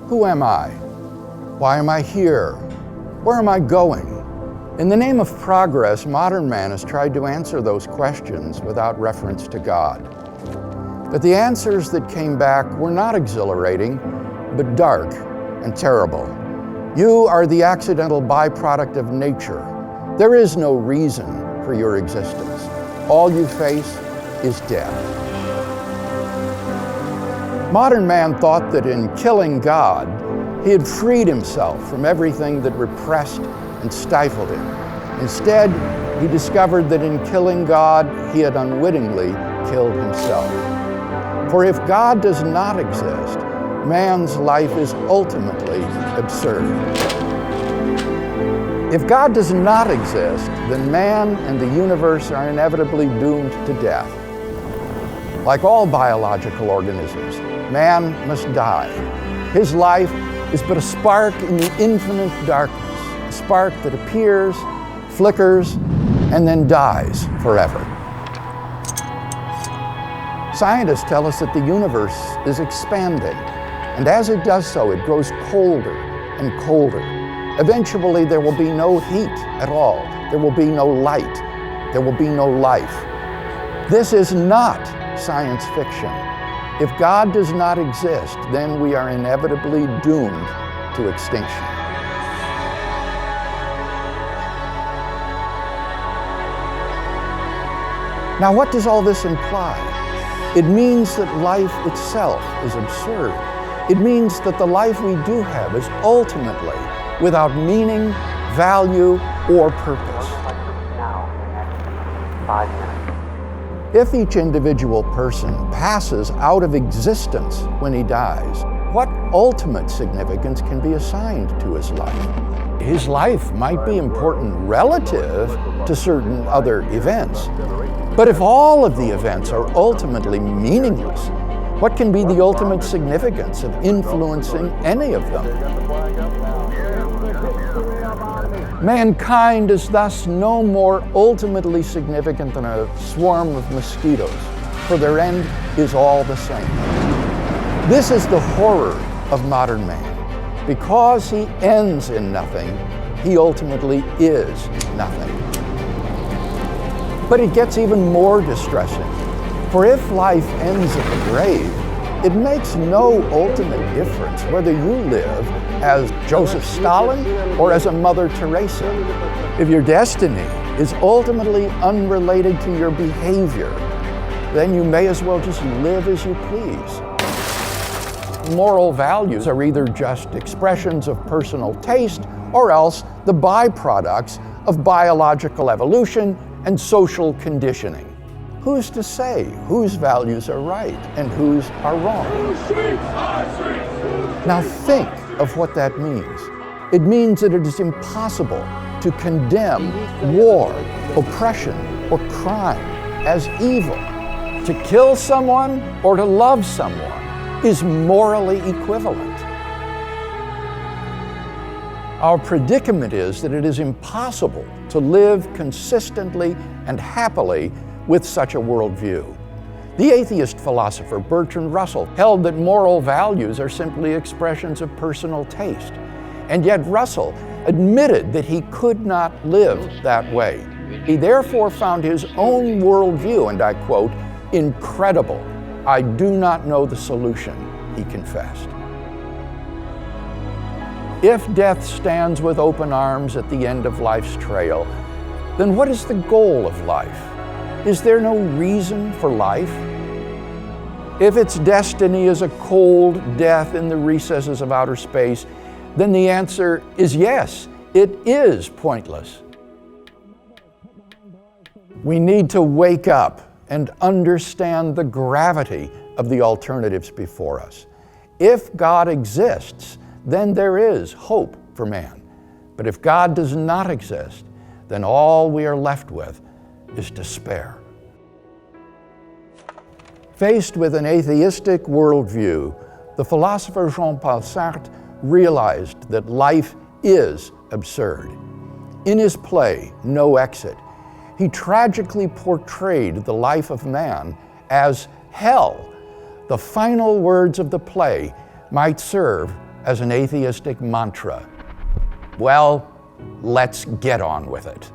Who am I? Why am I here? Where am I going? In the name of progress, modern man has tried to answer those questions without reference to God. But the answers that came back were not exhilarating, but dark and terrible. You are the accidental byproduct of nature. There is no reason for your existence. All you face is death. Modern man thought that in killing God, he had freed himself from everything that repressed and stifled him. Instead, he discovered that in killing God, he had unwittingly killed himself. For if God does not exist, man's life is ultimately absurd. If God does not exist, then man and the universe are inevitably doomed to death. Like all biological organisms, man must die. His life is but a spark in the infinite darkness, a spark that appears, flickers, and then dies forever. Scientists tell us that the universe is expanding, and as it does so, it grows colder and colder. Eventually, there will be no heat at all. There will be no light. There will be no life. This is not science fiction. If God does not exist, then we are inevitably doomed to extinction. Now, what does all this imply? It means that life itself is absurd. It means that the life we do have is ultimately without meaning, value, or purpose. If each individual person passes out of existence when he dies, what ultimate significance can be assigned to his life? His life might be important relative to certain other events, but if all of the events are ultimately meaningless, what can be the ultimate significance of influencing any of them? Mankind is thus no more ultimately significant than a swarm of mosquitoes, for their end is all the same. This is the horror of modern man. Because he ends in nothing, he ultimately is nothing. But it gets even more distressing. For if life ends at the grave, it makes no ultimate difference whether you live as Joseph Stalin or as a Mother Teresa. If your destiny is ultimately unrelated to your behavior, then you may as well just live as you please. Moral values are either just expressions of personal taste or else the byproducts of biological evolution and social conditioning. Who's to say whose values are right and whose are wrong? Now think of what that means. It means that it is impossible to condemn war, oppression, or crime as evil. To kill someone or to love someone is morally equivalent. Our predicament is that it is impossible to live consistently and happily with such a worldview. The atheist philosopher Bertrand Russell held that moral values are simply expressions of personal taste. And yet Russell admitted that he could not live that way. He therefore found his own worldview, and I quote, "incredible. I do not know the solution," he confessed. If death stands with open arms at the end of life's trail, then what is the goal of life? Is there no reason for life? If its destiny is a cold death in the recesses of outer space, then the answer is yes, it is pointless. We need to wake up and understand the gravity of the alternatives before us. If God exists, then there is hope for man. But if God does not exist, then all we are left with is despair. Faced with an atheistic worldview, the philosopher Jean-Paul Sartre realized that life is absurd. In his play, No Exit, he tragically portrayed the life of man as hell. The final words of the play might serve as an atheistic mantra. Well, let's get on with it.